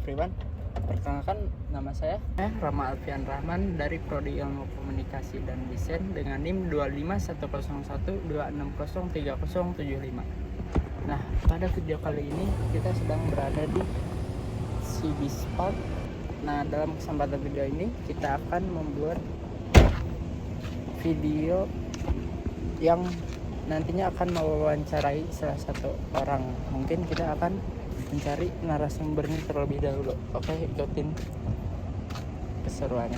everyone. Perkenalkan, nama saya Rama Alfian Rahman dari Prodi Ilmu Komunikasi dan Desain dengan NIM 2510126030075. Nah, pada video kali ini kita sedang berada di CBS Park. Nah, dalam kesempatan video ini kita akan membuat video yang nantinya akan mewawancarai salah satu orang. Mungkin kita akan mencari narasumbernya terlebih dahulu. Oke, ikutin keseruannya.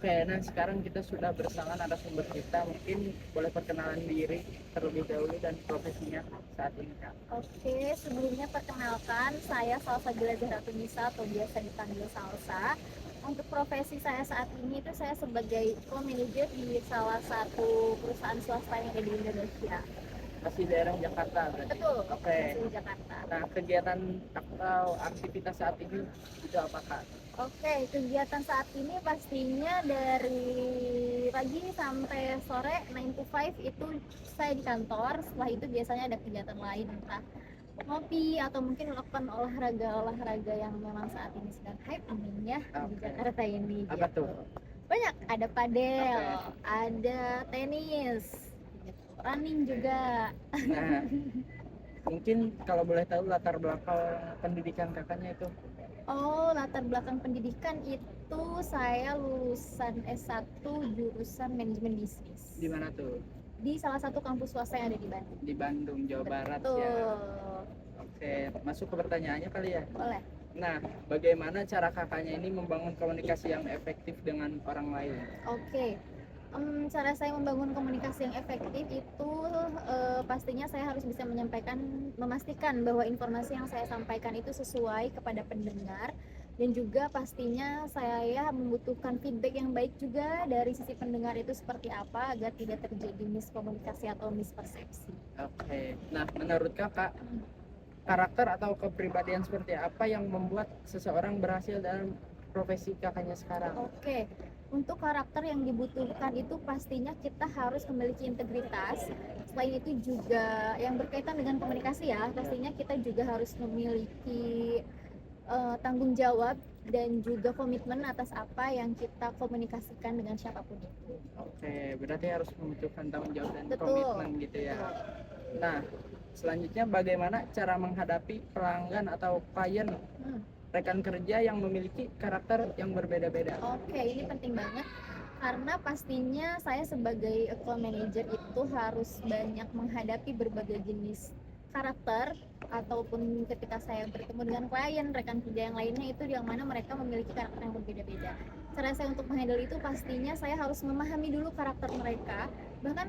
Oke, nah sekarang kita sudah bersama narasumber kita. Mungkin boleh perkenalan diri terlebih dahulu dan profesinya saat ini, Kak. Oke, sebelumnya perkenalkan, saya Salsa Gila Zahratunisa atau biasa dipanggil Salsa. Untuk profesi saya saat ini itu saya sebagai co-manager di salah satu perusahaan swasta yang ada di Indonesia. Masih daerah Jakarta berarti? Betul, Oke. masih di Jakarta. Nah, kegiatan atau aktivitas saat ini itu apa, Kak? Oke, kegiatan saat ini pastinya dari pagi sampai sore 9 to 5 itu saya di kantor. Setelah itu biasanya ada kegiatan lain, entah ngopi atau mungkin melakukan olahraga yang memang saat ini sedang hype ya di Oke. Jakarta ini. Apa gitu. tuh? Banyak, ada padel, Oke. ada tenis, gitu. Running juga. Nah, mungkin kalau boleh tahu latar belakang pendidikan kakaknya itu? Oh, latar belakang pendidikan itu saya lulusan S1 jurusan manajemen bisnis. Di mana tuh? Di salah satu kampus swasta yang ada di Bandung. Di Bandung, Jawa Barat Betul. ya. Oke, masuk ke pertanyaannya kali ya. Boleh. Nah, bagaimana cara kakaknya ini membangun komunikasi yang efektif dengan orang lain? Oke. Cara saya membangun komunikasi yang efektif itu pastinya saya harus bisa memastikan bahwa informasi yang saya sampaikan itu sesuai kepada pendengar, dan juga pastinya saya membutuhkan feedback yang baik juga dari sisi pendengar itu seperti apa agar tidak terjadi miskomunikasi atau mispersepsi. Oke, nah menurut kakak karakter atau kepribadian seperti apa yang membuat seseorang berhasil dalam profesi kakaknya sekarang? Oke. Untuk karakter yang dibutuhkan itu pastinya kita harus memiliki integritas. Selain itu juga yang berkaitan dengan komunikasi ya, pastinya kita juga harus memiliki tanggung jawab dan juga komitmen atas apa yang kita komunikasikan dengan siapapun itu. Oke, berarti harus membutuhkan tanggung jawab dan Betul. komitmen gitu ya. Nah, selanjutnya bagaimana cara menghadapi pelanggan atau klien rekan kerja yang memiliki karakter yang berbeda-beda? Oke, ini penting banget karena pastinya saya sebagai account manager itu harus banyak menghadapi berbagai jenis karakter, ataupun ketika saya bertemu dengan klien, rekan kerja yang lainnya itu yang mana mereka memiliki karakter yang berbeda-beda. Cara saya untuk menghandle itu pastinya saya harus memahami dulu karakter mereka. Bahkan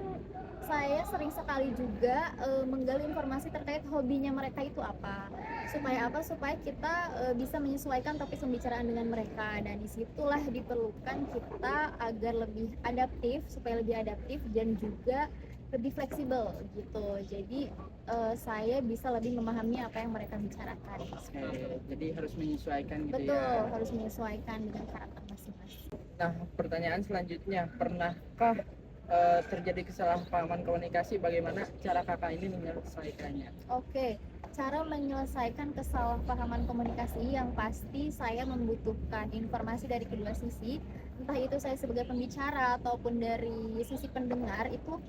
saya sering sekali juga menggali informasi terkait hobinya mereka itu apa. Supaya kita bisa menyesuaikan topik pembicaraan dengan mereka, dan disitulah diperlukan kita agar lebih adaptif, supaya lebih adaptif dan juga lebih fleksibel gitu. Jadi saya bisa lebih memahami apa yang mereka bicarakan. Oke, jadi harus menyesuaikan gitu. Betul, ya. harus menyesuaikan dengan karakter masing-masing. Nah, pertanyaan selanjutnya, pernahkah terjadi kesalahpahaman komunikasi? Bagaimana cara kakak ini menyelesaikannya? Oke, cara menyelesaikan kesalahpahaman komunikasi yang pasti saya membutuhkan informasi dari kedua sisi, entah itu saya sebagai pembicara ataupun dari sisi pendengar. Itu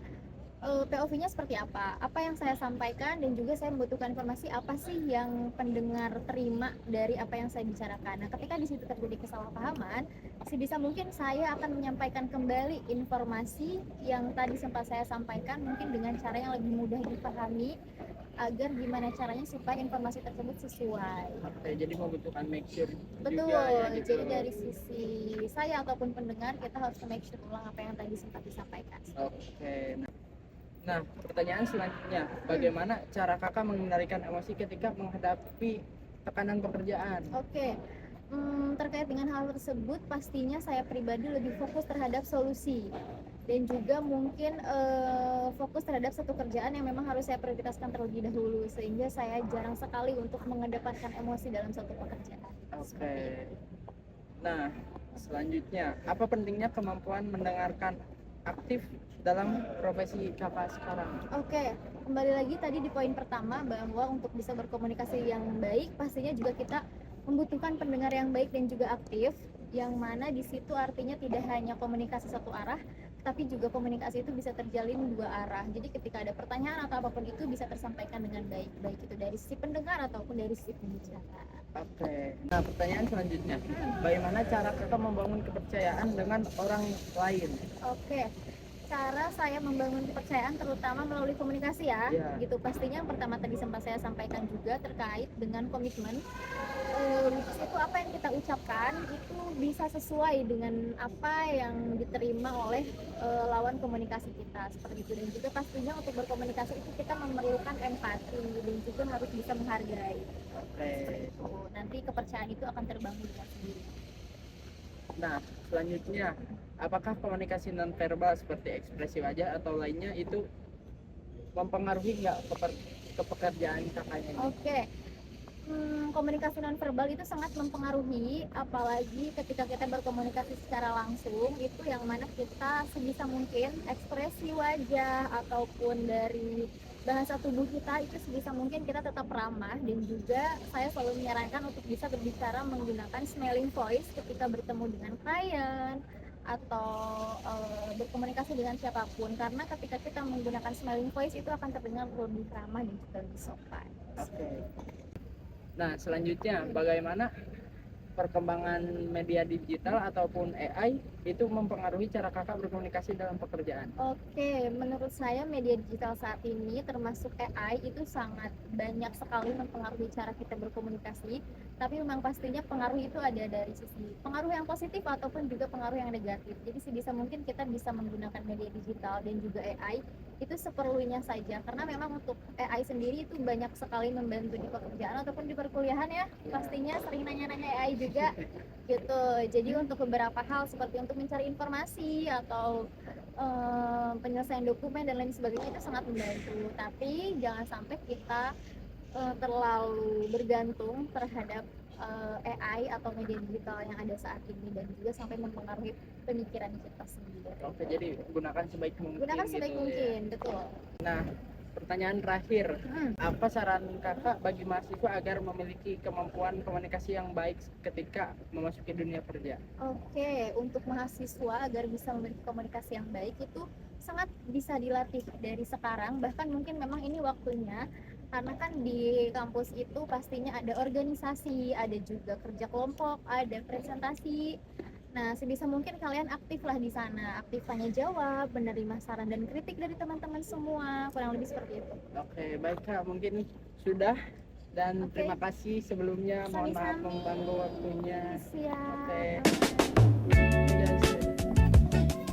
POV-nya seperti apa yang saya sampaikan, dan juga saya membutuhkan informasi apa sih yang pendengar terima dari apa yang saya bicarakan. Nah, ketika di situ terjadi kesalahpahaman, sebisa mungkin saya akan menyampaikan kembali informasi yang tadi sempat saya sampaikan, mungkin dengan cara yang lebih mudah dipahami, agar gimana caranya supaya informasi tersebut sesuai. Oke, jadi membutuhkan make sure Betul, juga ya gitu. jadi dari sisi saya ataupun pendengar, kita harus make sure ulang apa yang tadi sempat disampaikan. Oke. Nah, pertanyaan selanjutnya, bagaimana cara kakak mengendalikan emosi ketika menghadapi tekanan pekerjaan? Oke, terkait dengan hal tersebut, pastinya saya pribadi lebih fokus terhadap solusi, dan juga mungkin fokus terhadap satu kerjaan yang memang harus saya prioritaskan terlebih dahulu, sehingga saya jarang sekali untuk mengedepankan emosi dalam suatu pekerjaan. Oke. Nah, selanjutnya, apa pentingnya kemampuan mendengarkan aktif dalam profesi kakak sekarang? Oke, kembali lagi tadi di poin pertama, bahwa untuk bisa berkomunikasi yang baik, pastinya juga kita membutuhkan pendengar yang baik dan juga aktif, yang mana di situ artinya tidak hanya komunikasi satu arah, tapi juga komunikasi itu bisa terjalin dua arah. Jadi ketika ada pertanyaan atau apapun itu bisa tersampaikan dengan baik, baik itu dari sisi pendengar ataupun dari sisi pembicara. Oke. Nah, pertanyaan selanjutnya, bagaimana cara kakak membangun kepercayaan dengan orang lain? Oke, cara saya membangun kepercayaan terutama melalui komunikasi ya, Iya. gitu. Pastinya yang pertama tadi sempat saya sampaikan juga terkait dengan komitmen, which is itu apa yang kita ucapkan itu bisa sesuai dengan apa yang diterima oleh lawan komunikasi kita, seperti itu. Dan juga pastinya untuk berkomunikasi itu kita memerlukan empati dan juga harus bisa menghargai. Oke. Itu nanti kepercayaan itu akan terbangun dengan sendiri. Nah, selanjutnya, apakah komunikasi nonverbal seperti ekspresi wajah atau lainnya itu mempengaruhi nggak ke pekerjaan kakaknya ini? Oke, komunikasi nonverbal itu sangat mempengaruhi, apalagi ketika kita berkomunikasi secara langsung, itu yang mana kita sebisa mungkin ekspresi wajah ataupun dari bahasa tubuh kita itu sebisa mungkin kita tetap ramah, dan juga saya selalu menyarankan untuk bisa berbicara menggunakan smiling voice ketika bertemu dengan klien atau berkomunikasi dengan siapapun, karena ketika kita menggunakan smiling voice itu akan terdengar lebih ramah dan juga lebih sopan. Oke. Nah, selanjutnya, bagaimana perkembangan media digital ataupun AI itu mempengaruhi cara kakak berkomunikasi dalam pekerjaan? Oke, menurut saya media digital saat ini termasuk AI itu sangat banyak sekali mempengaruhi cara kita berkomunikasi, tapi memang pastinya pengaruh itu ada dari sisi pengaruh yang positif ataupun juga pengaruh yang negatif. Jadi sebisa mungkin kita bisa menggunakan media digital dan juga AI itu seperlunya saja, karena memang untuk AI sendiri itu banyak sekali membantu di pekerjaan ataupun di perkuliahan ya, pastinya sering nanya-nanya AI juga gitu. Jadi untuk beberapa hal seperti untuk mencari informasi atau penyelesaian dokumen dan lain sebagainya itu sangat membantu, tapi jangan sampai kita terlalu bergantung terhadap AI atau media digital yang ada saat ini, dan juga sampai mempengaruhi pemikiran kita sendiri. Oke, jadi gunakan sebaik mungkin. Gunakan sebaik gitu mungkin, ya. betul. Nah, pertanyaan terakhir, apa saran kakak bagi mahasiswa agar memiliki kemampuan komunikasi yang baik ketika memasuki dunia kerja? Oke, untuk mahasiswa agar bisa memiliki komunikasi yang baik itu sangat bisa dilatih dari sekarang, bahkan mungkin memang ini waktunya, karena kan di kampus itu pastinya ada organisasi, ada juga kerja kelompok, ada presentasi. Nah, sebisa mungkin kalian aktiflah di sana, aktif tanya jawab, menerima saran dan kritik dari teman-teman semua, kurang lebih seperti itu. Oke, baik kak, mungkin sudah, dan Oke. terima kasih sebelumnya, mohon maaf Sami-sami. mengganggu waktunya. Siap. Oke.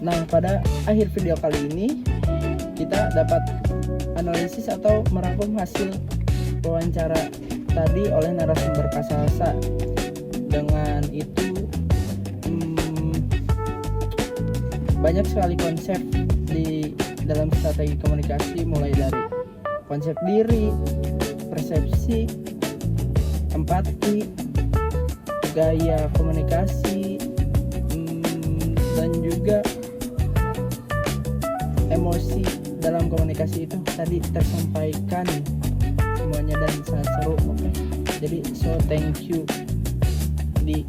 Nah, pada akhir video kali ini kita dapat analisis atau merangkum hasil wawancara tadi oleh narasumber Kasasa. Dengan itu banyak sekali konsep di dalam strategi komunikasi, mulai dari konsep diri, persepsi, empati, gaya komunikasi, dan juga emosi dalam komunikasi itu tadi tersampaikan semuanya dan sangat seru. Oke, jadi so thank you di